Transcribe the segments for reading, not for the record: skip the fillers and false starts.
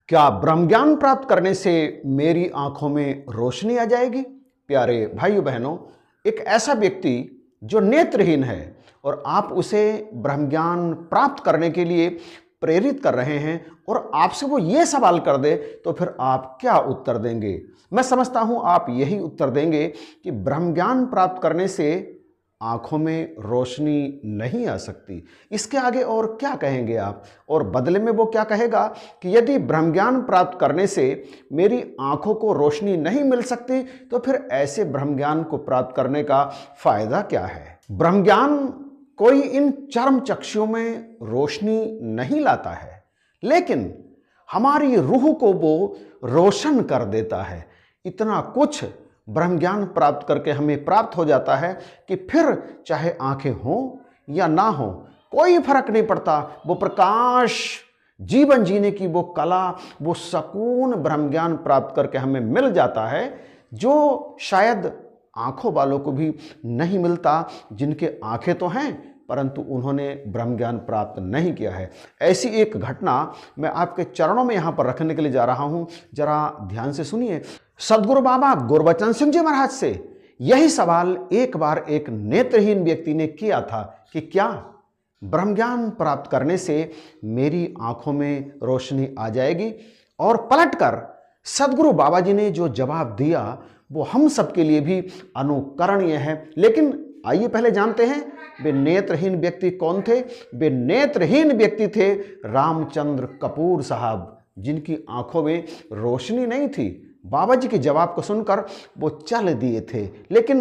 क्या ब्रह्म ज्ञान प्राप्त करने से मेरी आंखों में रोशनी आ जाएगी? प्यारे भाइयों बहनों, एक ऐसा व्यक्ति जो नेत्रहीन है और आप उसे ब्रह्म ज्ञान प्राप्त करने के लिए प्रेरित कर रहे हैं और आपसे वो ये सवाल कर दे तो फिर आप क्या उत्तर देंगे? मैं समझता हूं आप यही उत्तर देंगे कि ब्रह्म ज्ञान प्राप्त करने से आंखों में रोशनी नहीं आ सकती। इसके आगे और क्या कहेंगे आप? और बदले में वो क्या कहेगा कि यदि ब्रह्म ज्ञान प्राप्त करने से मेरी आंखों को रोशनी नहीं मिल सकती तो फिर ऐसे ब्रह्म ज्ञान को प्राप्त करने का फायदा क्या है? ब्रह्म ज्ञान कोई इन चर्म चक्षुओं में रोशनी नहीं लाता है, लेकिन हमारी रूह को वो रोशन कर देता है। इतना कुछ ब्रह्म ज्ञान प्राप्त करके हमें प्राप्त हो जाता है कि फिर चाहे आंखें हों या ना हो कोई फर्क नहीं पड़ता। वो प्रकाश, जीवन जीने की वो कला, वो सुकून ब्रह्म ज्ञान प्राप्त करके हमें मिल जाता है जो शायद आंखों वालों को भी नहीं मिलता, जिनके आंखें तो हैं परंतु उन्होंने ब्रह्म ज्ञान प्राप्त नहीं किया है। ऐसी एक घटना मैं आपके चरणों में यहाँ पर रखने के लिए जा रहा हूँ, जरा ध्यान से सुनिए। सदगुरु बाबा गुरबचन सिंह जी महाराज से यही सवाल एक बार एक नेत्रहीन व्यक्ति ने किया था कि क्या ब्रह्म ज्ञान प्राप्त करने से मेरी आंखों में रोशनी आ जाएगी? और पलटकर सदगुरु बाबा जी ने जो जवाब दिया वो हम सबके लिए भी अनुकरणीय है। लेकिन आइए पहले जानते हैं वे नेत्रहीन व्यक्ति कौन थे। वे नेत्रहीन व्यक्ति थे रामचंद्र कपूर साहब, जिनकी आंखों में रोशनी नहीं थी। बाबा जी के जवाब को सुनकर वो चल दिए थे, लेकिन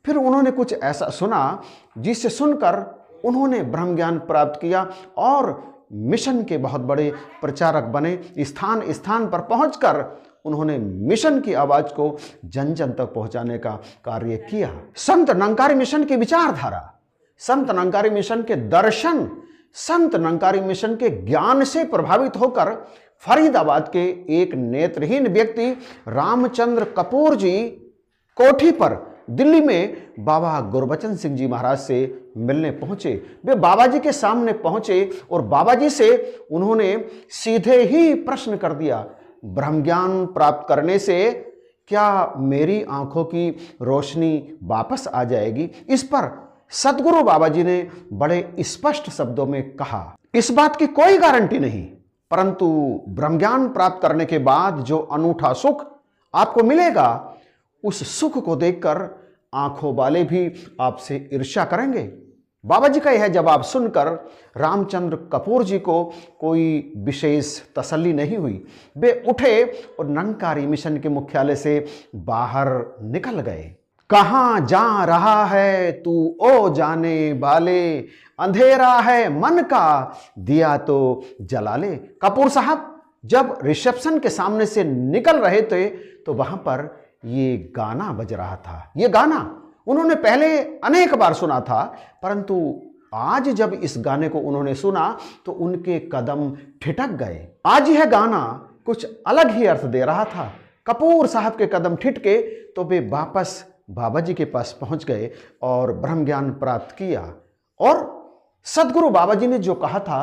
फिर उन्होंने कुछ ऐसा सुना जिससे सुनकर उन्होंने ब्रह्म ज्ञान प्राप्त किया और मिशन के बहुत बड़े प्रचारक बने। स्थान स्थान पर पहुंचकर उन्होंने मिशन की आवाज को जन जन तक पहुंचाने का कार्य किया। संत निरंकारी मिशन की विचारधारा, संत निरंकारी मिशन के दर्शन, संत निरंकारी मिशन के ज्ञान से प्रभावित होकर फरीदाबाद के एक नेत्रहीन व्यक्ति रामचंद्र कपूर जी कोठी पर दिल्ली में बाबा गुरबचन सिंह जी महाराज से मिलने पहुंचे। वे बाबा जी के सामने पहुंचे और बाबा जी से उन्होंने सीधे ही प्रश्न कर दिया, ब्रह्म ज्ञान प्राप्त करने से क्या मेरी आंखों की रोशनी वापस आ जाएगी? इस पर सदगुरु बाबा जी ने बड़े स्पष्ट शब्दों में कहा, इस बात की कोई गारंटी नहीं, परंतु ब्रह्म ज्ञान प्राप्त करने के बाद जो अनूठा सुख आपको मिलेगा, उस सुख को देखकर आंखों वाले भी आपसे ईर्ष्या करेंगे। बाबा जी का यह जवाब सुनकर रामचंद्र कपूर जी को कोई विशेष तसल्ली नहीं हुई। वे उठे और निरंकारी मिशन के मुख्यालय से बाहर निकल गए। कहां जा रहा है तू ओ जाने वाले, अंधेरा है मन का दिया तो जला ले। कपूर साहब जब रिसेप्शन के सामने से निकल रहे थे तो वहां पर ये गाना बज रहा था। ये गाना उन्होंने पहले अनेक बार सुना था, परंतु आज जब इस गाने को उन्होंने सुना तो उनके कदम ठिठक गए। आज यह गाना कुछ अलग ही अर्थ दे रहा था। कपूर साहब के कदम ठिठके तो वे वापस बाबा जी के पास पहुंच गए और ब्रह्म ज्ञान प्राप्त किया। और सदगुरु बाबा जी ने जो कहा था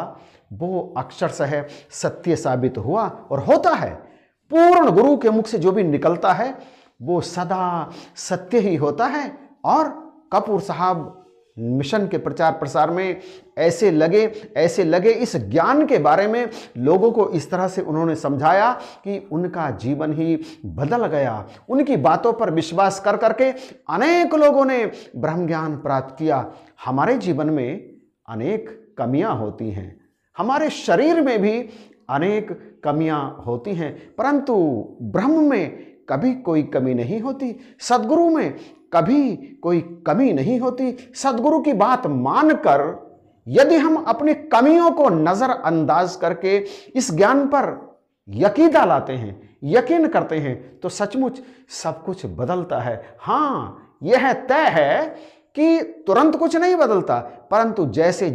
वो अक्षरशः सत्य साबित हुआ और होता है। पूर्ण गुरु के मुख से जो भी निकलता है वो सदा सत्य ही होता है। और कपूर साहब मिशन के प्रचार प्रसार में ऐसे लगे इस ज्ञान के बारे में लोगों को इस तरह से उन्होंने समझाया कि उनका जीवन ही बदल गया। उनकी बातों पर विश्वास कर करके अनेक लोगों ने ब्रह्म ज्ञान प्राप्त किया। हमारे जीवन में अनेक कमियां होती हैं, हमारे शरीर में भी अनेक कमियां होती हैं, परंतु ब्रह्म में कभी कोई कमी नहीं होती, सदगुरु में कभी कोई कमी नहीं होती। सदगुरु की बात मानकर यदि हम अपनी कमियों को नजरअंदाज करके इस ज्ञान पर यकीन लाते हैं, यकीन करते हैं, तो सचमुच सब कुछ बदलता है। हाँ, यह तय है कि तुरंत कुछ नहीं बदलता, परंतु जैसे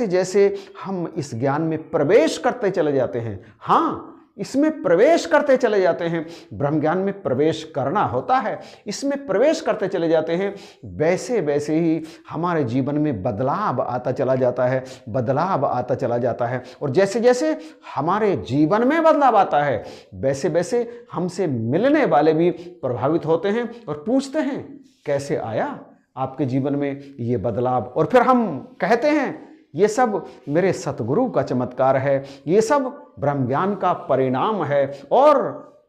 जैसे हम इस ज्ञान में प्रवेश करते चले जाते हैं, हाँ, इसमें प्रवेश करते चले जाते हैं। ब्रह्म ज्ञान में प्रवेश करना होता है, इसमें प्रवेश करते चले जाते हैं, वैसे वैसे ही हमारे जीवन में बदलाव आता चला जाता है, बदलाव आता चला जाता है। और जैसे जैसे हमारे जीवन में बदलाव आता है, वैसे वैसे हमसे मिलने वाले भी प्रभावित होते हैं और पूछते हैं कैसे आया आपके जीवन में ये बदलाव। और फिर हम कहते हैं ये सब मेरे सतगुरु का चमत्कार है, ये सब ब्रह्म ज्ञान का परिणाम है। और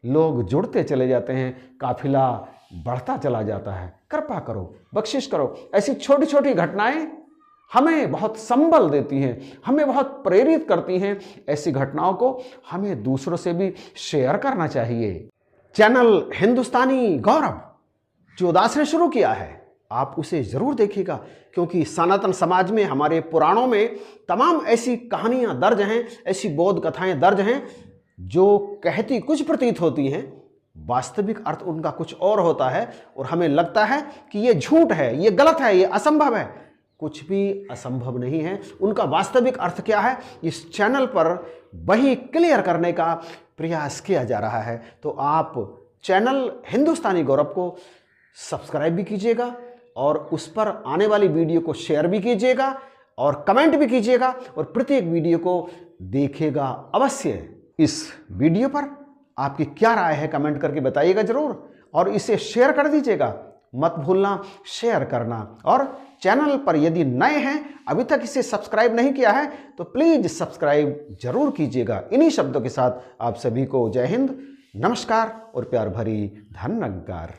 लोग जुड़ते चले जाते हैं, काफिला बढ़ता चला जाता है। कृपा करो, बख्शिश करो। ऐसी छोटी छोटी घटनाएं हमें बहुत संबल देती हैं, हमें बहुत प्रेरित करती हैं। ऐसी घटनाओं को हमें दूसरों से भी शेयर करना चाहिए। चैनल हिंदुस्तानी गौरव जो दास ने शुरू किया है, आप उसे जरूर देखिएगा, क्योंकि सनातन समाज में, हमारे पुराणों में तमाम ऐसी कहानियां दर्ज हैं, ऐसी बोध कथाएं दर्ज हैं जो कहती कुछ प्रतीत होती हैं, वास्तविक अर्थ उनका कुछ और होता है। और हमें लगता है कि ये झूठ है, ये गलत है, ये असंभव है। कुछ भी असंभव नहीं है। उनका वास्तविक अर्थ क्या है, इस चैनल पर वही क्लियर करने का प्रयास किया जा रहा है। तो आप चैनल हिंदुस्तानी गौरव को सब्सक्राइब भी कीजिएगा और उस पर आने वाली वीडियो को शेयर भी कीजिएगा और कमेंट भी कीजिएगा और प्रत्येक वीडियो को देखिएगा अवश्य। इस वीडियो पर आपकी क्या राय है कमेंट करके बताइएगा जरूर, और इसे शेयर कर दीजिएगा। मत भूलना शेयर करना। और चैनल पर यदि नए हैं, अभी तक इसे सब्सक्राइब नहीं किया है, तो प्लीज सब्सक्राइब जरूर कीजिएगा। इन्हीं शब्दों के साथ आप सभी को जय हिंद, नमस्कार और प्यार भरी धन्यवाद।